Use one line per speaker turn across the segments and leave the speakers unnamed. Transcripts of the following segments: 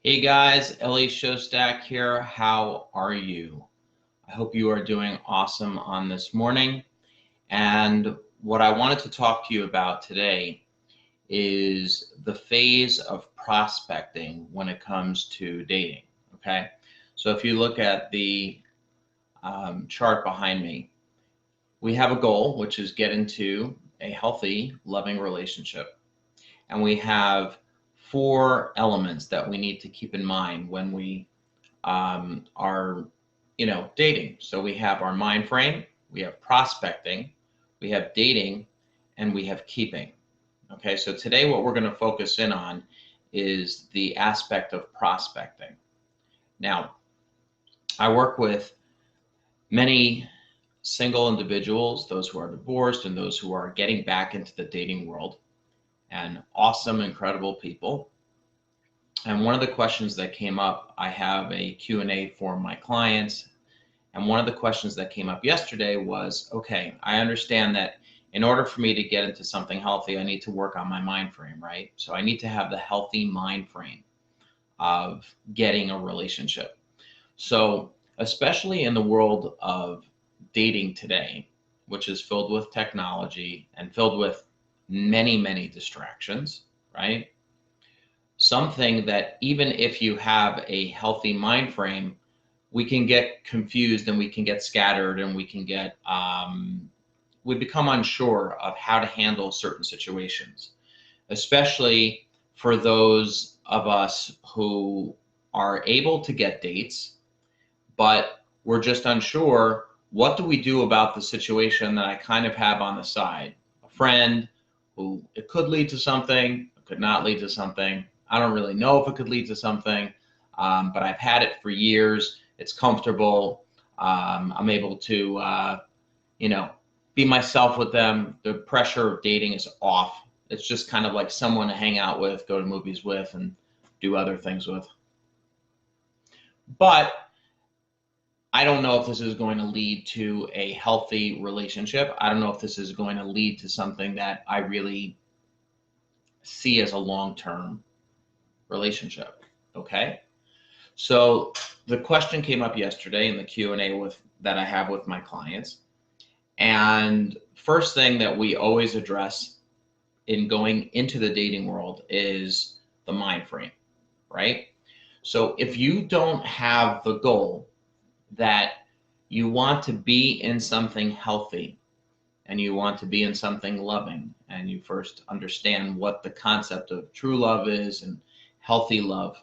Hey guys, Ellie Shostak here. How are you? I hope you are doing awesome on this morning. And what I wanted to talk to you about today is the phase of prospecting when it comes to dating. Okay. So if you look at the chart behind me, we have a goal, which is get into a healthy, loving relationship. And we have four elements that we need to keep in mind when we are, dating. So we have our mind frame, we have prospecting, we have dating, and we have keeping. Okay, so today what we're going to focus in on is the aspect of prospecting. Now, I work with many single individuals, those who are divorced and those who are getting back into the dating world, and awesome, incredible people. And one of the questions that came up, I have a Q&A for my clients. And one of the questions that came up yesterday was, okay, I understand that in order for me to get into something healthy, I need to work on my mind frame, right? So I need to have the healthy mind frame of getting a relationship. So especially in the world of dating today, which is filled with technology and filled with many, many distractions, right? Something that even if you have a healthy mind frame, we can get confused and we can get scattered and we can get, we become unsure of how to handle certain situations, especially for those of us who are able to get dates, but we're just unsure, what do we do about the situation that I kind of have on the side? A friend who it could lead to something, it could not lead to something. I don't really know if it could lead to something, but I've had it for years. It's comfortable. I'm able to, be myself with them. The pressure of dating is off. It's just kind of like someone to hang out with, go to movies with, and do other things with. But I don't know if this is going to lead to a healthy relationship. I don't know if this is going to lead to something that I really see as a long-term relationship. Okay. So the question came up yesterday in the Q&A that I have with my clients. And first thing that we always address in going into the dating world is the mind frame, right? So if you don't have the goal that you want to be in something healthy and you want to be in something loving, and you first understand what the concept of true love is and healthy love,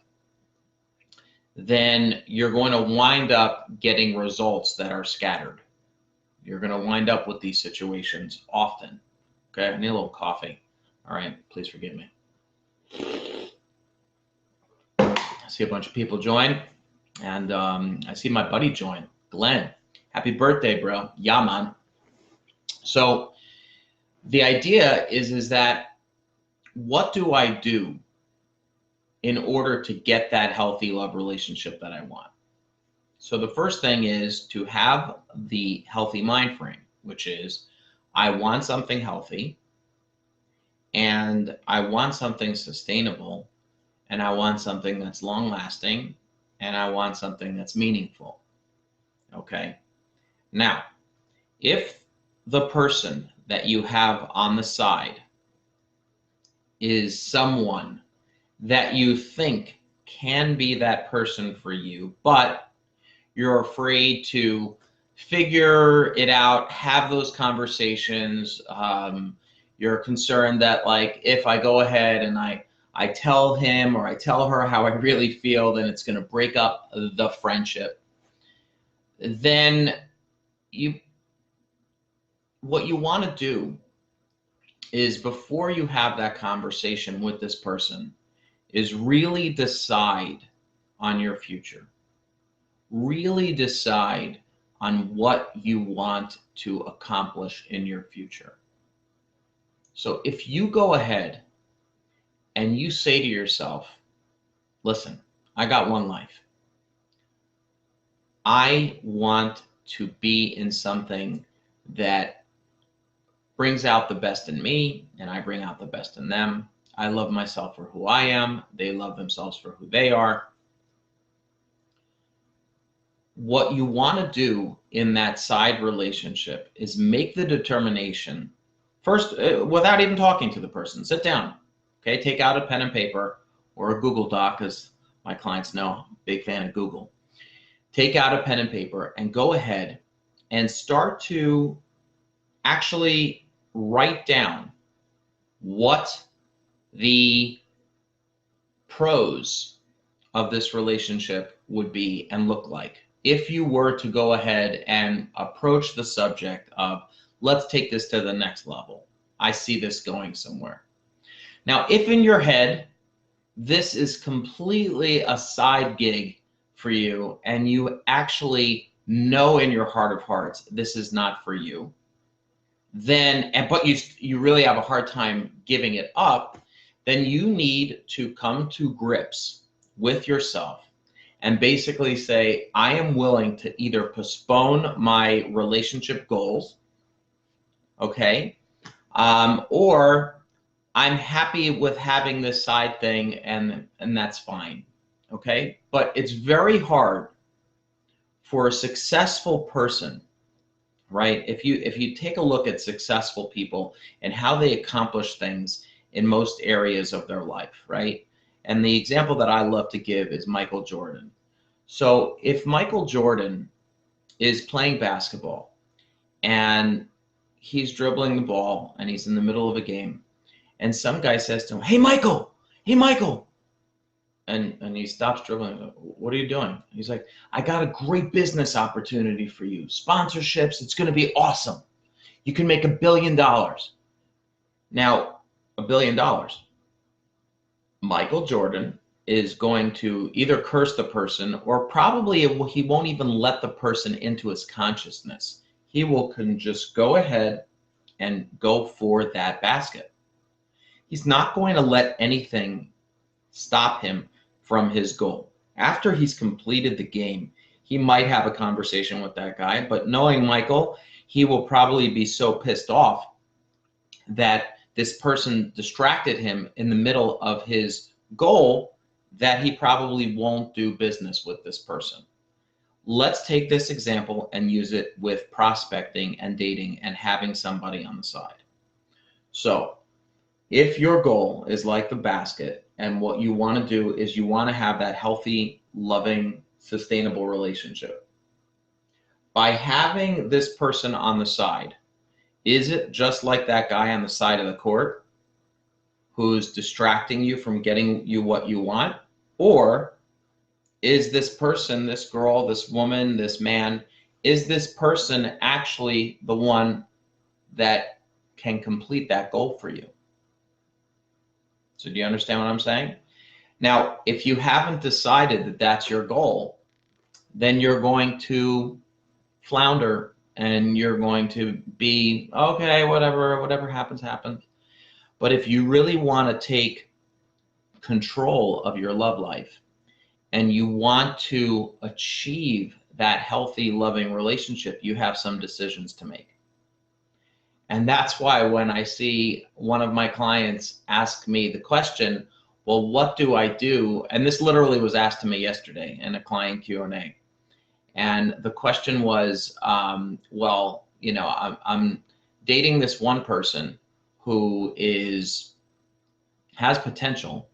then you're going to wind up getting results that are scattered. You're going to wind up with these situations often. Okay, I need a little coffee. All right, please forgive me. I see a bunch of people join, and I see my buddy join, Glenn. Happy birthday, bro. Yeah, man. So the idea is that what do I do in order to get that healthy love relationship that I want? So the first thing is to have the healthy mind frame, which is I want something healthy, and I want something sustainable, and I want something that's long lasting, and I want something that's meaningful. Okay. Now, if the person that you have on the side is someone that you think can be that person for you, but you're afraid to figure it out, have those conversations. You're concerned that, like, if I go ahead and I tell him or I tell her how I really feel, then it's going to break up the friendship. Then what you want to do is, before you have that conversation with this person, is really decide on your future. Really decide on what you want to accomplish in your future. So if you go ahead and you say to yourself, listen, I got one life. I want to be in something that brings out the best in me, and I bring out the best in them. I love myself for who I am. They love themselves for who they are. what you want to do in that side relationship is make the determination first, without even talking to the person. Sit down, okay? Take out a pen and paper or a Google Doc, because my clients know I'm a big fan of Google. Take out a pen and paper and go ahead and start to actually write down what the pros of this relationship would be and look like if you were to go ahead and approach the subject of, let's take this to the next level. I see this going somewhere. Now, if in your head, this is completely a side gig for you, and you actually know in your heart of hearts, this is not for you, then, but you really have a hard time giving it up, then you need to come to grips with yourself and basically say, I am willing to either postpone my relationship goals, okay, or I'm happy with having this side thing, and that's fine, okay? But it's very hard for a successful person, right? If you take a look at successful people and how they accomplish things in most areas of their life, right? And the example that I love to give is Michael Jordan. So if Michael Jordan is playing basketball and he's dribbling the ball and he's in the middle of a game, and some guy says to him, hey, Michael, and he stops dribbling. What are you doing? He's like, I got a great business opportunity for you. Sponsorships, it's going to be awesome. You can make $1 billion. Now, $1 billion. Michael Jordan is going to either curse the person, or probably he won't even let the person into his consciousness. He can just go ahead and go for that basket. He's not going to let anything stop him from his goal. After he's completed the game, he might have a conversation with that guy, but knowing Michael, he will probably be so pissed off that this person distracted him in the middle of his goal that he probably won't do business with this person. Let's take this example and use it with prospecting and dating and having somebody on the side. So if your goal is like the basket, and what you want to do is you want to have that healthy, loving, sustainable relationship, by having this person on the side, is it just like that guy on the side of the court who's distracting you from getting you what you want? Or is this person, this girl, this woman, this man, is this person actually the one that can complete that goal for you? So do you understand what I'm saying? Now, if you haven't decided that that's your goal, then you're going to flounder and you're going to be, okay, whatever happens, happens. But if you really want to take control of your love life and you want to achieve that healthy, loving relationship, you have some decisions to make. And that's why when I see one of my clients ask me the question, well, what do I do? And this literally was asked to me yesterday in a client Q&A. And the question was, well, you know, I'm dating this one person who has potential,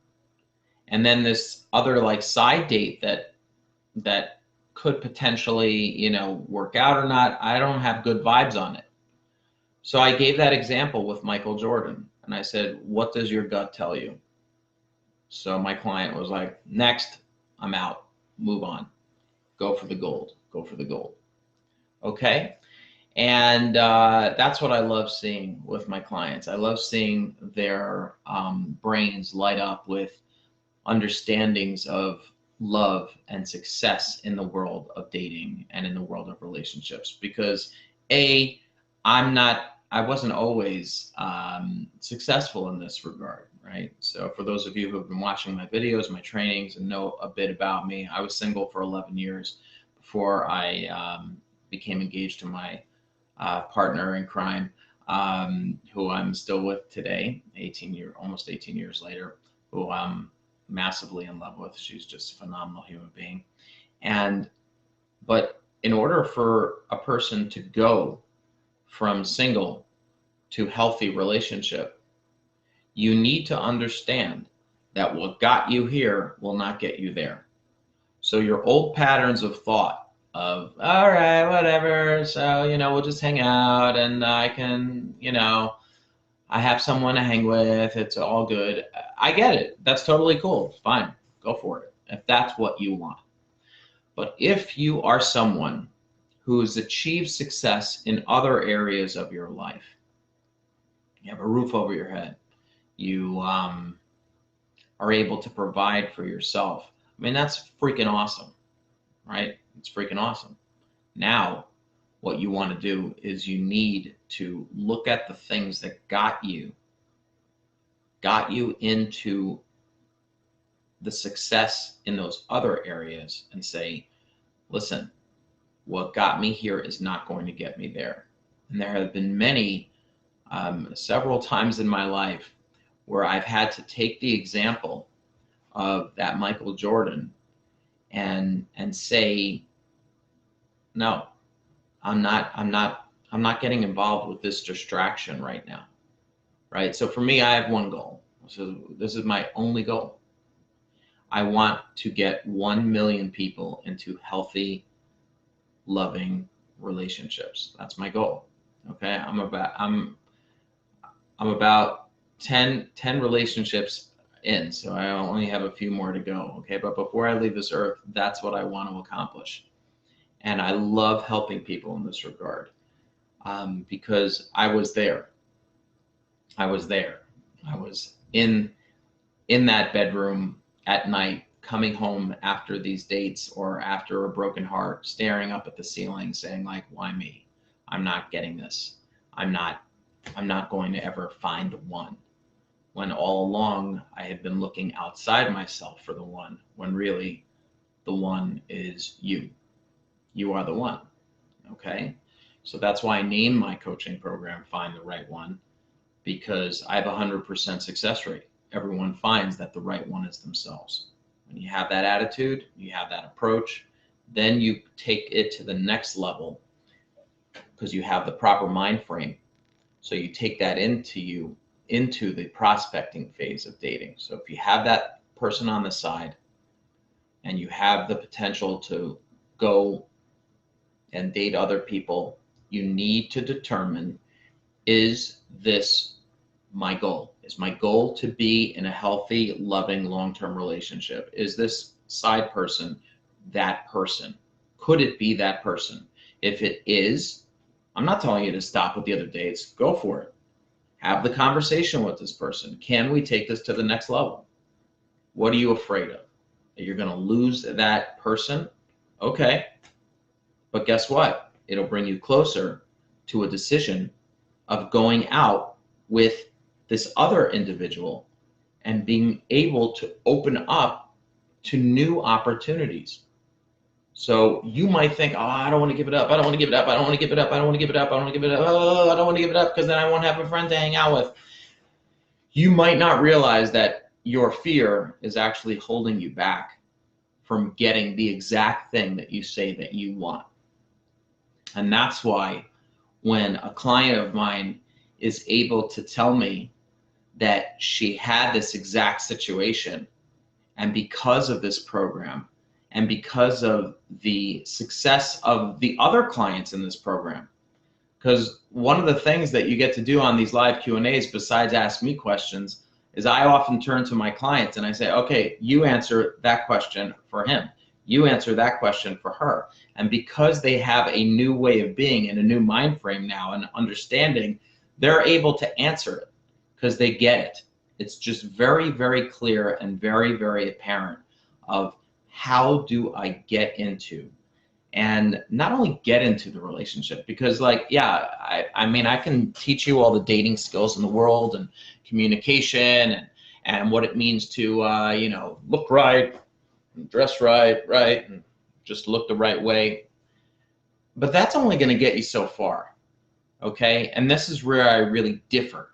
and then this other like side date that could potentially, you know, work out or not. I don't have good vibes on it. So I gave that example with Michael Jordan, and I said, what does your gut tell you? So my client was like, next, I'm out, move on, go for the gold, go for the gold. Okay. And that's what I love seeing with my clients. I love seeing their brains light up with understandings of love and success in the world of dating and in the world of relationships, because I wasn't always successful in this regard, right? So for those of you who have been watching my videos, my trainings, and know a bit about me, I was single for 11 years before I became engaged to my partner in crime, who I'm still with today, almost 18 years later, who I'm massively in love with. She's just a phenomenal human being. But in order for a person to go from single to healthy relationship, you need to understand that what got you here will not get you there. So your old patterns of thought of, all right, whatever, so, we'll just hang out and I can, I have someone to hang with, it's all good. I get it. That's totally cool. Fine. Go for it if that's what you want. But if you are someone who has achieved success in other areas of your life, you have a roof over your head, you are able to provide for yourself, I mean, that's freaking awesome, right? It's freaking awesome. Now, what you want to do is you need to look at the things that got you into the success in those other areas and say, listen, what got me here is not going to get me there. And there have been many, several times in my life where I've had to take the example of that Michael Jordan and say, no, I'm not getting involved with this distraction right now, right? So for me, I have one goal. So this is my only goal. I want to get 1 million people into healthy, loving relationships. That's my goal. Okay, I'm about 10 relationships in, so I only have a few more to go. Okay, but before I leave this earth, that's what I want to accomplish. And I love helping people in this regard, because I was there. I was in that bedroom at night, coming home after these dates or after a broken heart, staring up at the ceiling saying, like, why me? I'm not getting this. I'm not going to ever find one. When all along I had been looking outside myself for the one, when really the one is you. You are the one. Okay? So that's why I named my coaching program Find the Right One, because I have a 100% success rate. Everyone finds that the right one is themselves. When you have that attitude, you have that approach, then you take it to the next level because you have the proper mind frame. So you take that into the prospecting phase of dating. So if you have that person on the side and you have the potential to go and date other people, you need to determine, is this my goal? Is my goal to be in a healthy, loving, long-term relationship? Is this side person that person? Could it be that person? If it is, I'm not telling you to stop with the other dates. Go for it. Have the conversation with this person. Can we take this to the next level? What are you afraid of? That you're going to lose that person? Okay. But guess what? It'll bring you closer to a decision of going out with this other individual and being able to open up to new opportunities. So you might think, oh, I don't want to give it up. I don't want to give it up. I don't want to give it up. I don't want to give it up. I don't want to give it up. Oh, I don't want to give it up because then I won't have a friend to hang out with. You might not realize that your fear is actually holding you back from getting the exact thing that you say that you want. And that's why when a client of mine is able to tell me that she had this exact situation, and because of this program and because of the success of the other clients in this program, because one of the things that you get to do on these live Q&As besides ask me questions is I often turn to my clients and I say, okay, you answer that question for him, you answer that question for her. And because they have a new way of being and a new mind frame now and understanding, they're able to answer it because they get it. It's just very, very clear and very, very apparent of how do I get into, and not only get into the relationship, because like, yeah, I mean, I can teach you all the dating skills in the world and communication and what it means to, look right, dress right, and just look the right way. But that's only going to get you so far. Okay. And this is where I really differ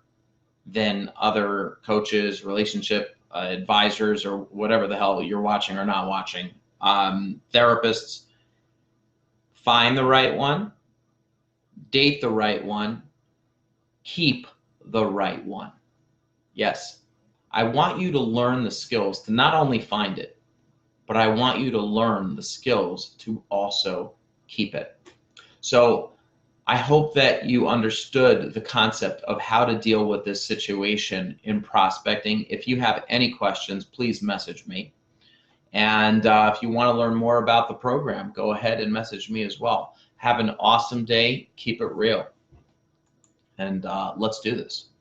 than other coaches, relationship advisors, or whatever the hell you're watching or not watching, therapists. find the right one, date the right one, keep the right one. Yes, I want you to learn the skills to not only find it, but I want you to learn the skills to also keep it. So I hope that you understood the concept of how to deal with this situation in prospecting. If you have any questions, please message me. And if you want to learn more about the program, go ahead and message me as well. Have an awesome day. Keep it real. And let's do this.